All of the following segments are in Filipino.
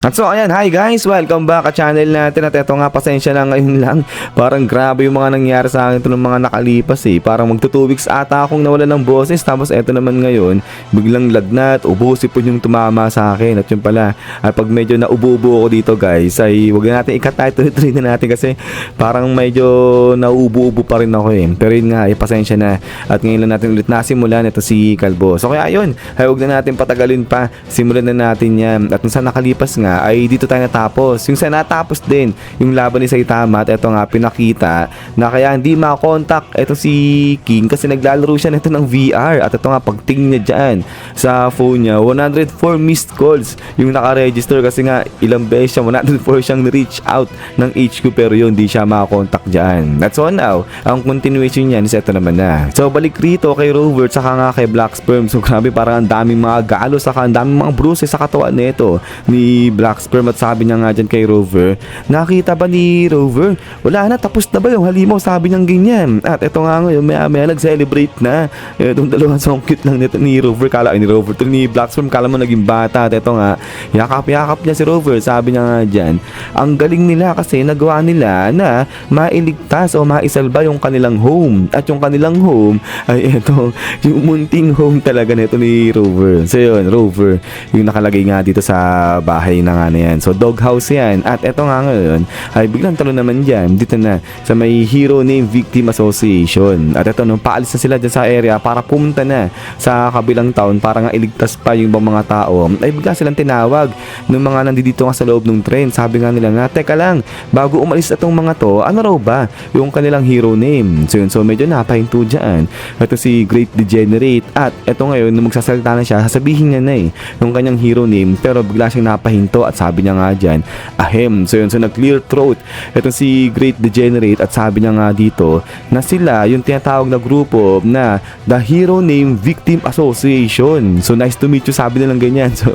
At so ayan, hi guys! Welcome back sa channel natin. At eto nga, pasensya na ngayon lang. Parang grabe yung mga nangyari sa akin ito ng mga nakalipas Parang magto 2 weeks ata akong nawala ng boses. Tapos eto naman ngayon, biglang lagnat, ubo-sipon yung tumama sa akin. At yun pala, ay pag medyo naubo-ubo ako dito guys, ay huwag na natin ikat tayo, tuloy na natin kasi parang medyo naubo-ubo pa rin ako Pero yun nga, pasensya na. At ngayon lang natin ulit nasimulan ito si Kalbo. So kaya yun, ay huwag na natin patagalin pa. Simulan na natin yan. At kung saan nakalipas nga, ay dito tayo natapos. Yung sa natapos din, yung laban ni Saitama. At eto nga, pinakita na kaya hindi makakontak eto si King kasi naglalaro siya nito ng VR. At eto nga, pagtingin niya dyan sa phone niya, 104 missed calls yung nakaregister kasi nga ilang beses siya, 104 siyang reach out ng HQ pero yun, hindi siya makakontak dyan. At so now, ang continuation niyan is eto naman na. So balik rito kay Rover saka nga kay Black Sperm. So grabe, parang ang daming mga galo saka ang daming mga bruises sa katawan nito ni Black Sperm. At sabi niya nga dyan kay Rover, nakita ba ni Rover? Wala na, tapos na ba yung halimaw? Sabi niya ganyan. At eto nga ngayon, maya nag-celebrate na. Itong dalawa, so cute lang nito ni Rover. Kala ni Rover, to ni Black Sperm, kala mo naging bata. At eto nga, yakap-yakap niya si Rover. Sabi niya nga dyan, ang galing nila kasi nagawa nila na mailigtas o maisalba yung kanilang home. At yung kanilang home ay eto, yung munting home talaga nito ni Rover. So yun, Rover, yung nakalagay nga dito sa bahay na nga na yan. So doghouse yan. At eto nga ngayon ay biglang talo naman dyan dito na sa may Hero Name Victim Association. At eto, nung paalis na sila dyan sa area para pumunta na sa kabilang town para nga iligtas pa yung ibang mga tao, ay bigla silang tinawag ng mga nandito nga sa loob ng train. Sabi nga nila nga, teka lang, bago umalis itong mga to, ano raw ba yung kanilang hero name? So yun, so medyo napahinto dyan. Ito si Great Degenerate. At eto ngayon, nung magsasalita na siya, sasabihin niya na yung kanyang hero name, pero bigla siyang napahinto at sabi niya nga dyan, ahem. So yun, so nag-clear throat ito si Great Degenerate at sabi niya nga dito na sila yung tinatawag na grupo na The Hero Name Victim Association. So nice to meet you, sabi nilang ganyan. So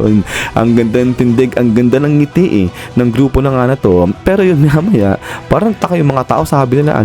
ang ganda ng tindig, ang ganda ng ngiti ng grupo na nga na to. Pero yun maya, parang taka yung mga tao, sabi nila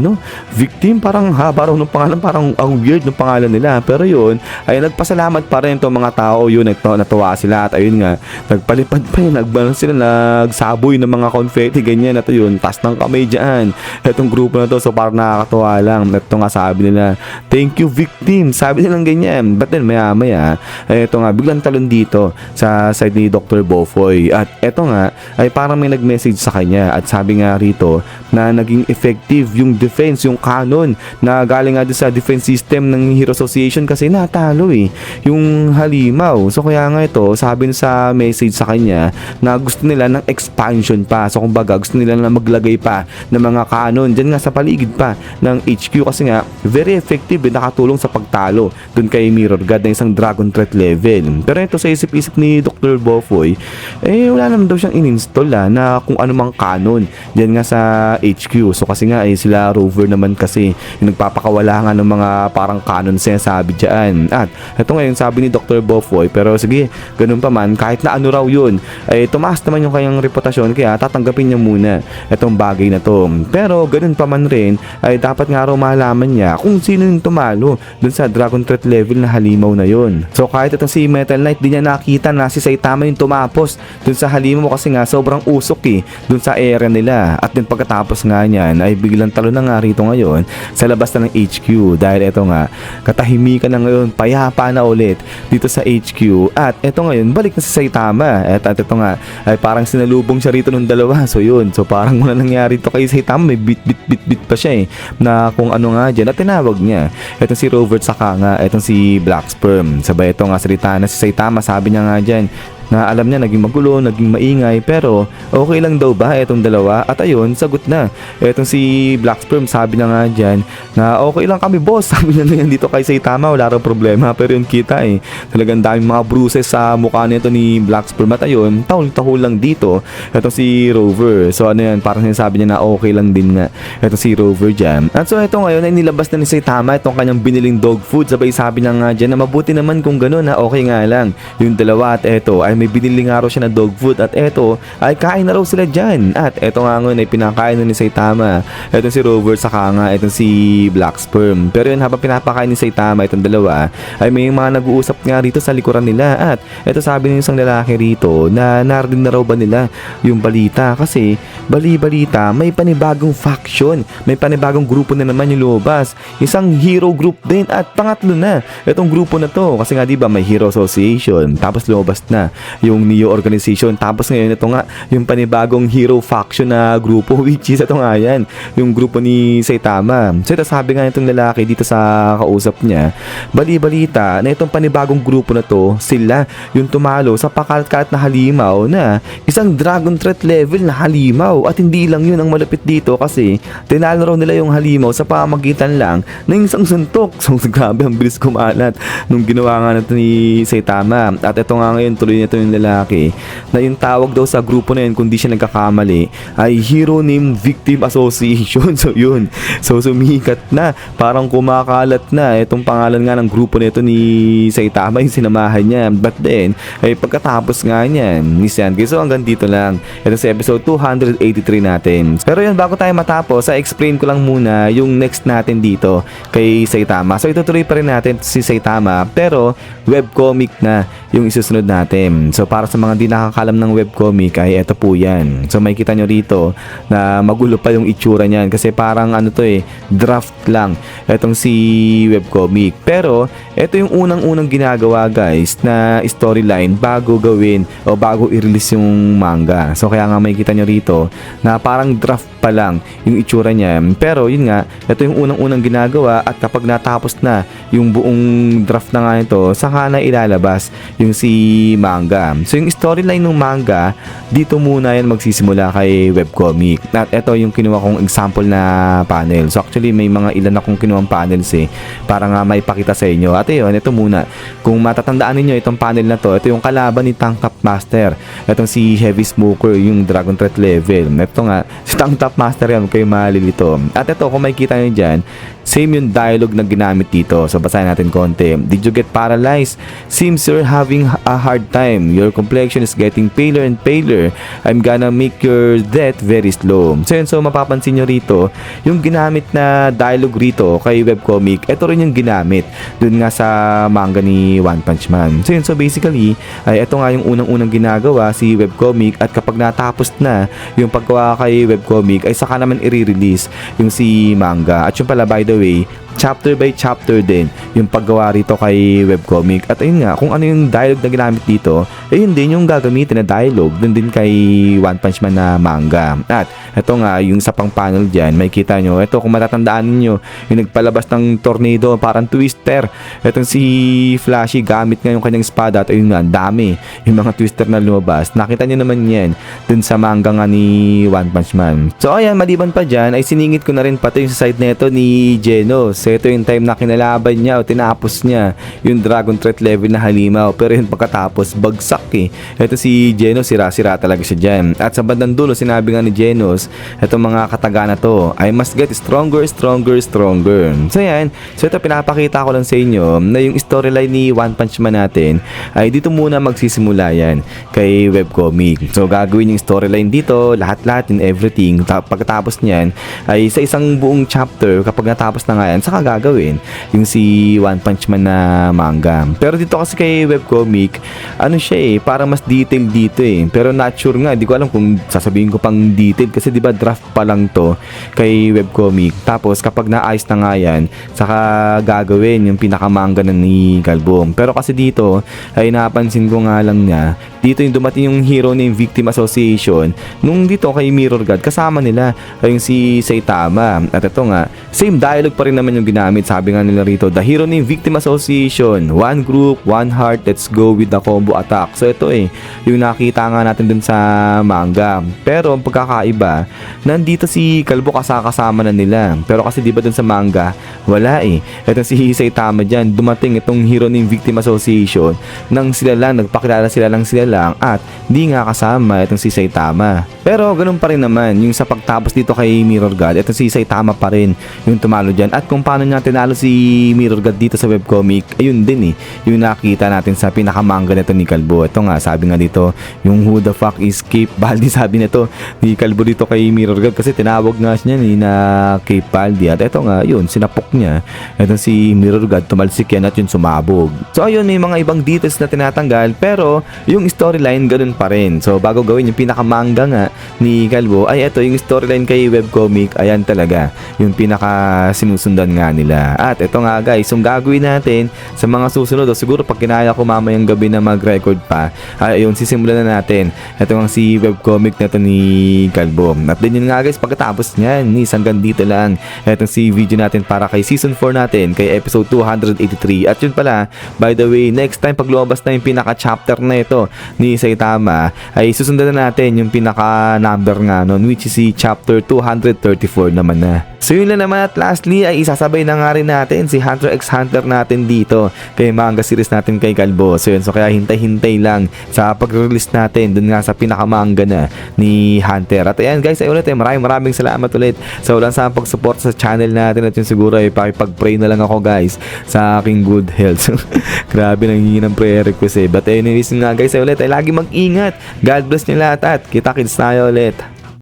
victim, parang haba raw ng pangalan, parang ang weird ng pangalan nila. Pero yun, ay nagpasalamat pa rin itong mga tao, yun, natuwa sila. At ayun nga, nagpalipad pa yun, nagbalance sila, nagsaboy ng mga confetti, ganyan. At yun, tas ng kamay dyan itong grupo na to. So parang nakakatuwa lang. Ito nga sabi nila, thank you victim, sabi nilang ganyan. But then maya ito nga, biglang talon dito sa side ni Dr. Bofoy. At ito nga, ay parang may nag-message sa kanya. At sabi nga rito na naging effective yung defense, yung canon na galing nga sa defense system ng Hero Association kasi natalo yung halimaw. So kaya nga ito, sabi sa message sa kanya na gusto nila ng expansion pa. So kumbaga, gusto nila na maglagay pa ng mga canon dyan nga sa paligid pa ng HQ kasi nga, very effective nakatulong sa pagtalo dun kay Mirror God na isang dragon threat level. Pero ito sa isip-isip ni Dr. Bofoy, wala naman daw siyang in-install na kung ano mang canon dyan nga sa HQ. So kasi nga sila Rover naman kasi yung nagpapakawala nga ng mga parang canon sinasabi dyan. At ito ngayon sabi ni Dr. Bofoy, pero sige, ganun pa man, kahit na ano raw yun, ay tumaas naman yung kanyang reputasyon kaya tatanggapin niya muna itong bagay na to. Pero ganun pa man rin, ay dapat nga raw malaman niya kung sino yung tumalo dun sa dragon threat level na halimaw na yun. So kahit itong si Metal Knight, di niya nakita na si Saitama yung tumapos dun sa halimaw kasi nga sobrang usok dun sa area nila. At din pagkatapos nga niyan ay biglang talo na nga rito ngayon sa labas na ng HQ dahil ito nga, katahimikan na ngayon, payapa na ulit dito sa HQ. At ito ngayon, balik na si Saitama. At ito nga, ay parang sinalubong siya rito ng dalawa. So yun, so parang wala nangyari ito kay Saitama, may bit pa siya na kung ano nga dyan. At tinawag niya itong si Robert saka nga itong si Black Sperm. Sabay ito nga salita na si Saitama, sabi niya nga dyan na alam niya naging magulo, naging maingay, pero okay lang daw ba itong dalawa? At ayun, sagot na itong si Black Sperm, sabi na nga dyan na okay lang kami boss, sabi niya na yan dito kay Saitama, wala raw problema. Pero yun kita talagang daming mga bruises sa mukha nito ni Black Sperm. At ayun, tahol lang dito itong si Rover. So ano yan, parang sinasabi niya na okay lang din nga itong si Rover dyan. At so ito ngayon ay nilabas na ni Saitama itong kanyang biniling dog food. Sabay sabi niya nga dyan na mabuti naman kung gano'n na okay nga lang yung dalawa. At ito ay may binili nga raw siya na dog food at eto ay kain na raw sila dyan. At eto nga ngayon ay pinakain na ni Saitama etong si Rover saka nga etong si Black Sperm. Pero yun, habang pinapakain ni Saitama itong dalawa ay may mga nag-uusap nga rito sa likuran nila. At eto sabi ng isang lalaki rito na narinig na raw ba nila yung balita, kasi bali-balita may panibagong faction, may panibagong grupo na naman yung lumabas, isang hero group din. At pangatlo na itong grupo na to, kasi nga diba may Hero Association, tapos lumabas na yung Neo Organization, tapos ngayon ito nga yung panibagong hero faction na grupo, which is ito nga yan, yung grupo ni Saitama. So ito sabi nga itong lalaki dito sa kausap niya, bali-balita na itong panibagong grupo na to, sila yung tumalo sa pakalat-kalat na halimaw na isang Dragon Threat level na halimaw. At hindi lang yun ang malapit dito, kasi tinalo raw nila yung halimaw sa pamagitan lang ng isang suntok. So grabe, ang bilis kumalat nung ginawa nga natin ni Saitama. At ito nga ngayon, tuloy nito yung lalaki na yung tawag daw sa grupo na yun, kung di siya nagkakamali, ay Hero Name Victim Association. So yun, so sumikat na, parang kumakalat na itong pangalan nga ng grupo nito ni Saitama, yung sinamahan niya. But then ay pagkatapos nga niyan ni Sandy. So hanggang dito lang ito sa episode 283 natin. Pero yun, bago tayo matapos, explain ko lang muna yung next natin dito kay Saitama. So itutuloy pa rin natin si Saitama, pero webcomic na yung isusunod natin. So para sa mga di nakakalam ng webcomic ay eto po yan. So may kita nyo rito na magulo pa yung itsura niyan, kasi parang ano to draft lang etong si webcomic. Pero eto yung unang-unang ginagawa guys na storyline bago gawin o bago i-release yung manga. So kaya nga may kita nyo rito na parang draft pa lang yung itsura niya. Pero yun nga, ito yung unang-unang ginagawa, at kapag natapos na yung buong draft na nga ito, saka na ilalabas yung si manga. So yung storyline ng manga, dito muna yan magsisimula kay webcomic. At ito yung kinuha kong example na panel. So actually may mga ilan akong kinuhang panels para nga may pakita sa inyo. At yun, ito muna. Kung matatandaan ninyo itong panel na to, ito yung kalaban ni Tank Top Master. Itong si Heavy Smoker, yung Dragon Threat level. Ito nga, si Tank Top Master yan, kayo malilito. At ito, kung makikita nyo dyan, same yung dialogue na ginamit dito. So basahin natin konti. Did you get paralyzed? Seems you're having a hard time. Your complexion is getting paler and paler. I'm gonna make your death very slow. So yun, so mapapansin nyo rito, yung ginamit na dialogue rito kay webcomic, ito rin yung ginamit dun nga sa manga ni One Punch Man. So yun, so basically, ay ito nga yung unang-unang ginagawa si webcomic, at kapag natapos na yung paggawa kay webcomic, ay saka naman i-release yung si manga. At yung pala, by the way, chapter by chapter din yung paggawa rito kay webcomic. At ayun nga, kung ano yung dialogue na ginamit dito, ayun din yung gagamitin na dialogue dun din kay One Punch Man na manga. At ito nga, yung sa pang panel dyan, may kita nyo, ito kung matatandaan nyo, yung nagpalabas ng tornado, parang twister, itong si Flashy gamit nga yung kanyang espada. At ayun nga, dami yung mga twister na lumabas. Nakita nyo naman yan dun sa manga nga ni One Punch Man. So ayan, maliban pa dyan, ay siningit ko na rin pati yung sa side neto ni Genos. Ito yung time na kinalaban niya o tinapos niya yung Dragon Threat level na halimaw. Pero yun, pagkatapos bagsak Ito si Genos, sira-sira talaga siya dyan. At sa bandang dulo, sinabi nga ni Genos, itong mga kataga na to, I must get stronger, stronger, stronger. So yan, so ito pinapakita ko lang sa inyo na yung storyline ni One Punch Man natin ay dito muna magsisimula yan kay webcomic. So gagawin yung storyline dito, lahat-lahat and everything. Pagkatapos niyan ay sa isang buong chapter, kapag natapos na nga yan, saka gagawin yung si One Punch Man na manga. Pero dito kasi kay webcomic, ano siya parang mas detail dito pero not sure nga, di ko alam kung sasabihin ko pang detail, kasi di ba draft pa lang to kay webcomic. Tapos kapag naayos na nga yan, saka gagawin yung pinakamanga na ni Galbom. Pero kasi dito ay napansin ko nga lang niya, dito yung dumating yung Hero Name Victim Association, nung dito kay Mirror God, kasama nila ay yung si Saitama. At ito nga, same dialogue pa rin naman yung ginamit. Sabi nga nila rito, the Hero Name Victim Association, one group, one heart, let's go with the combo attack. So ito yung nakita nga natin dun sa manga. Pero ang pagkakaiba, nandito si Kalbo kasama na nila. Pero kasi diba dun sa manga, wala Ito si Saitama dyan, dumating itong Hero Name Victim Association nang sila lang, nagpakilala sila lang at di nga kasama itong si Saitama. Pero ganun pa rin naman yung sa pagtapos dito kay Mirror God, itong si Saitama pa rin yung tumalo dyan. At kung paano paano niya tinalo si Mirror God dito sa webcomic, ayun din yung nakita natin sa pinakamanga nito ni Kalbo. Ito nga, sabi nga dito, yung who the fuck is Cape Baldi, sabi nito ni Kalbo dito kay Mirror God kasi tinawag nga siya ni na Cape Baldi. At ito nga, yun, sinapok niya. Ito si Mirror God, tumalsik yan at yun sumabog. So ayun, may mga ibang details na tinatanggal pero yung storyline ganun pa rin. So bago gawin yung pinakamanga nga ni Kalbo, ay ito yung storyline kay webcomic, ayan talaga yung pinaka sinusundan nga nila. At ito nga guys, yung gagawin natin sa mga susunod, o siguro pag kinaya ko mamayang gabi na mag-record pa, ayun, sisimulan na natin. Ito nga si webcomic na to ni Kalbo. At din yun nga guys, pagkatapos nyan, hanggang dito lang. Ito si video natin para kay season 4 natin, kay episode 283. At yun pala, by the way, next time pag lumabas na yung pinaka-chapter na ito ni Saitama, ay susundan na natin yung pinaka-number nga nun, which is si chapter 234 naman na. So yun lang naman, at lastly ay isasabay na nga rin natin si Hunter x Hunter natin dito kay manga series natin kay Kalbo. So yun, so kaya hintay-hintay lang sa pag-release natin dun nga sa pinakamanga na ni Hunter. At ayan guys, ay ulit maraming salamat ulit sa walang sa pag-support sa channel natin. At yun siguro ay pakipag-pray na lang ako guys sa aking good health. Grabe, nanghingi ng prayer request But anyways nga guys, ay ulit ay lagi mag-ingat. God bless niyo lahat at kita-kits tayo ulit.